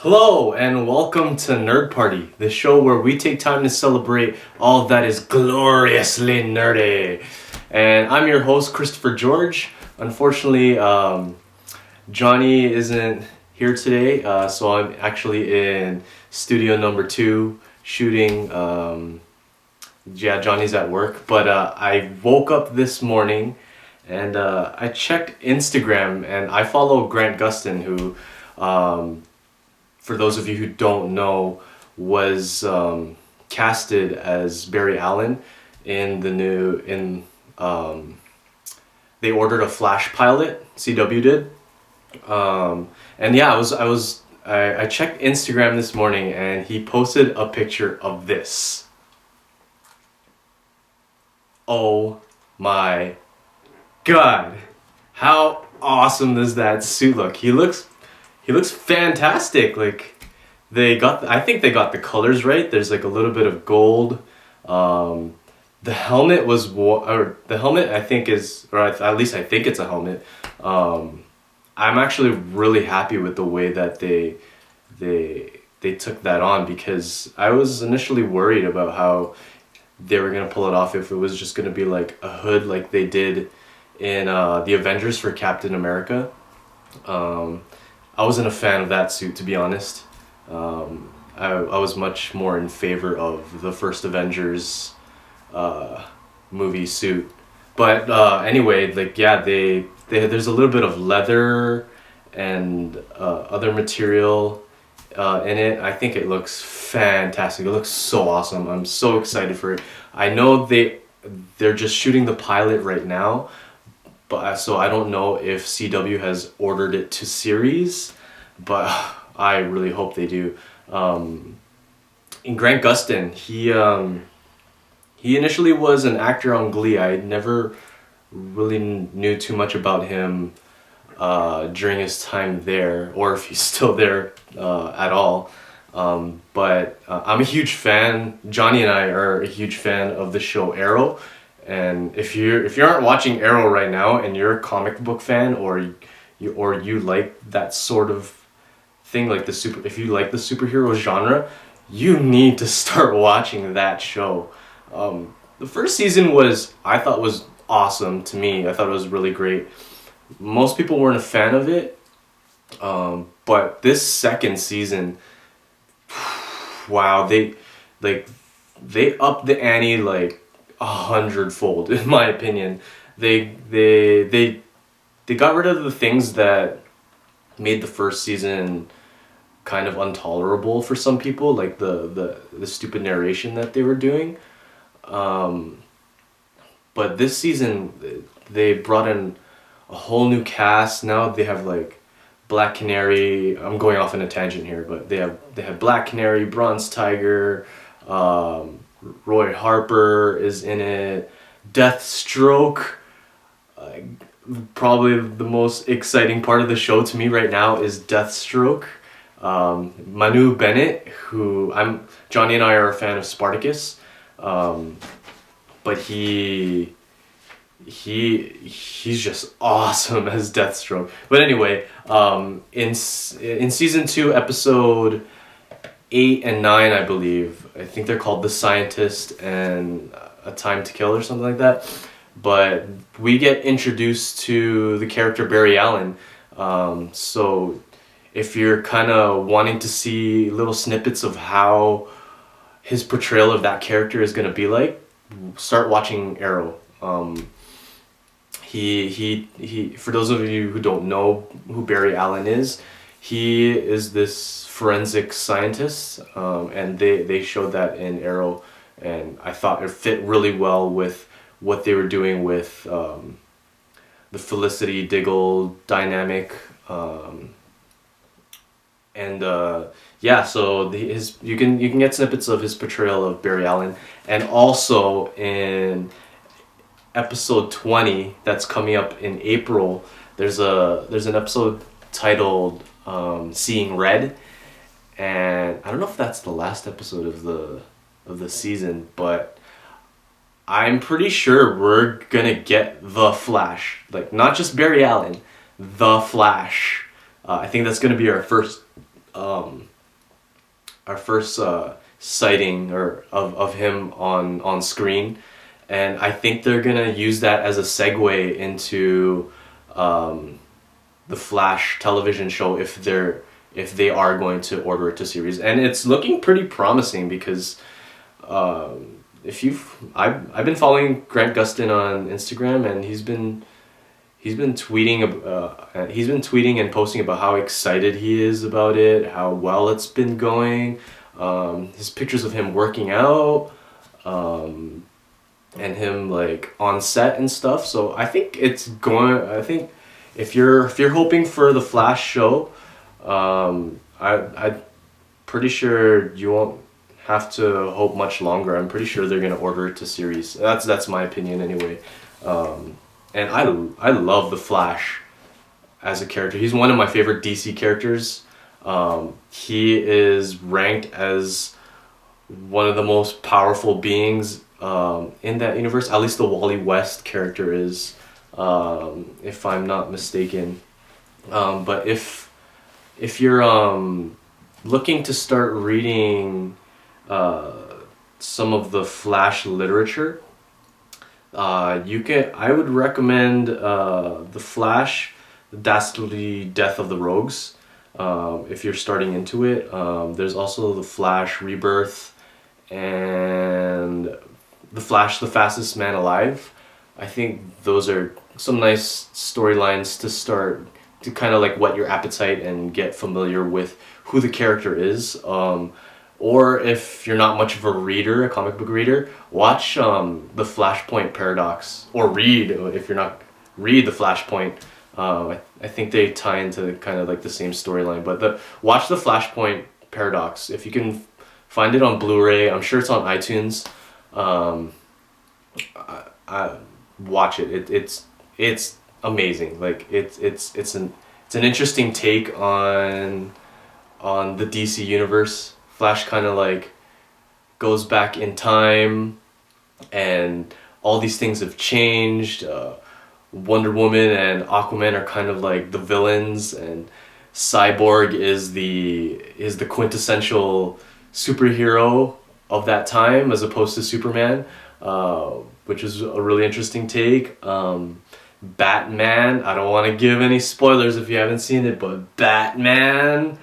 Hello and welcome to Nerd Party, the show where we take time to celebrate all that is gloriously nerdy. And I'm your host, Christopher George. Unfortunately, Johnny isn't here today, so I'm actually in studio number 2 shooting. Johnny's at work, but I woke up this morning and I checked Instagram, and I follow Grant Gustin, who for those of you who don't know, was casted as Barry Allen in the new they ordered a Flash pilot. CW did, and yeah, I checked Instagram this morning, and he posted a picture of this. Oh my God, how awesome does that suit look? He looks fantastic. Like, I think they got the colors right. There's like a little bit of gold. The helmet the helmet I think is, or at least I think it's a helmet. I'm actually really happy with the way that they took that on, because I was initially worried about how they were gonna pull it off, if it was just gonna be like a hood like they did in the Avengers for Captain America. I wasn't a fan of that suit, to be honest. I was much more in favor of the first Avengers movie suit. But anyway, like, yeah, there's a little bit of leather and other material in it. I think it looks fantastic. It looks so awesome. I'm so excited for it. I know they're just shooting the pilot right now, but so I don't know if CW has ordered it to series, but I really hope they do. In Grant Gustin, he initially was an actor on Glee. I never really knew too much about him during his time there, or if he's still there at all. But I'm a huge fan. Johnny and I are a huge fan of the show Arrow. And if you aren't watching Arrow right now, and you're a comic book fan, or you like that sort of thing, like if you like the superhero genre, you need to start watching that show. The first season I thought was awesome. To me, I thought it was really great. Most people weren't a fan of it, but this second season, wow, they upped the ante like 100-fold, in my opinion. They got rid of the things that made the first season kind of intolerable for some people, like the stupid narration that they were doing. But this season they brought in a whole new cast. Now they have like Black Canary. I'm going off on a tangent here, but they have Black Canary, Bronze Tiger, Roy Harper is in it, Deathstroke. Probably the most exciting part of the show to me right now is Deathstroke. Manu Bennett, who Johnny and I are a fan of Spartacus, but he's just awesome as Deathstroke. But anyway, in season 2, episode 8 and 9, I believe, I think they're called The Scientist and A Time to Kill or something like that. But we get introduced to the character Barry Allen. So if you're kind of wanting to see little snippets of how his portrayal of that character is going to be like, start watching Arrow. He for those of you who don't know who Barry Allen is, he is this forensic scientist, and they showed that in Arrow, and I thought it fit really well with what they were doing with the Felicity Diggle dynamic, and yeah, so you can get snippets of his portrayal of Barry Allen, and also in episode 20 that's coming up in April, there's an episode titled Seeing Red, and I don't know if that's the last episode of the season, but I'm pretty sure we're gonna get the Flash, like not just Barry Allen, the Flash. I think that's gonna be our first sighting of him on screen, and I think they're gonna use that as a segue into the Flash television show if they are going to order it to series, and it's looking pretty promising because I've been following Grant Gustin on Instagram, and he's been tweeting and posting about how excited he is about it, how well it's been going, his pictures of him working out, and him like on set and stuff. So I think if you're hoping for the Flash show, I'm pretty sure you won't have to hope much longer. I'm pretty sure they're gonna order it to series. That's my opinion anyway. And I love the Flash as a character. He's one of my favorite DC characters. He is ranked as one of the most powerful beings in that universe. At least the Wally West character is, if I'm not mistaken. But if you're looking to start reading some of the Flash literature, I would recommend The Flash, The Dastardly Death of the Rogues, if you're starting into it. There's also The Flash Rebirth and The Flash, The Fastest Man Alive. I think those are some nice storylines to start to kind of like whet your appetite and get familiar with who the character is. Or if you're not much of a reader, a comic book reader, watch the Flashpoint Paradox, or read the Flashpoint. I think they tie into kind of like the same storyline, but watch the Flashpoint Paradox if you can find it on Blu-ray. I'm sure it's on iTunes. Watch it. It's amazing. Like it's an interesting take on the DC universe. Flash kind of like goes back in time, and all these things have changed. Wonder Woman and Aquaman are kind of like the villains, and Cyborg is the quintessential superhero of that time as opposed to Superman, which is a really interesting take. Batman, I don't want to give any spoilers if you haven't seen it, but Batman,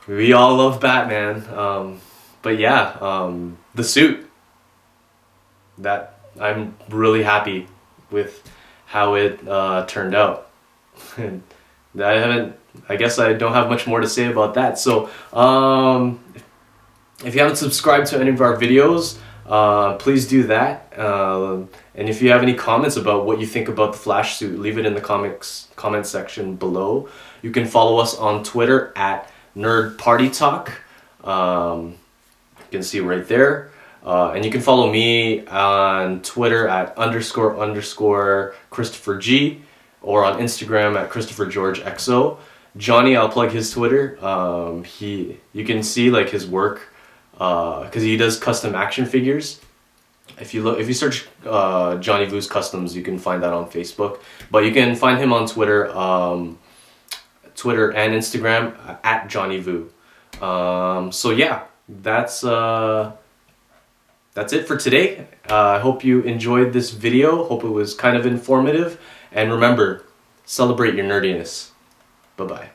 we all love Batman. But yeah, the suit, that I'm really happy with how it turned out. And I guess I don't have much more to say about that. So if you haven't subscribed to any of our videos, please do that. And if you have any comments about what you think about the Flash suit, leave it in the comment section below. You can follow us on Twitter at Nerd Party Talk. You can see right there. And you can follow me on Twitter at __ Christopher G, or on Instagram at ChristopherGeorgeXO. Johnny, I'll plug his Twitter. You can see like his work, because he does custom action figures. If you search Johnny Vu's Customs, you can find that on Facebook. But you can find him on Twitter, Twitter and Instagram at Johnny Vu. So yeah, that's it for today. I hope you enjoyed this video. Hope it was kind of informative. And remember, celebrate your nerdiness. Bye-bye.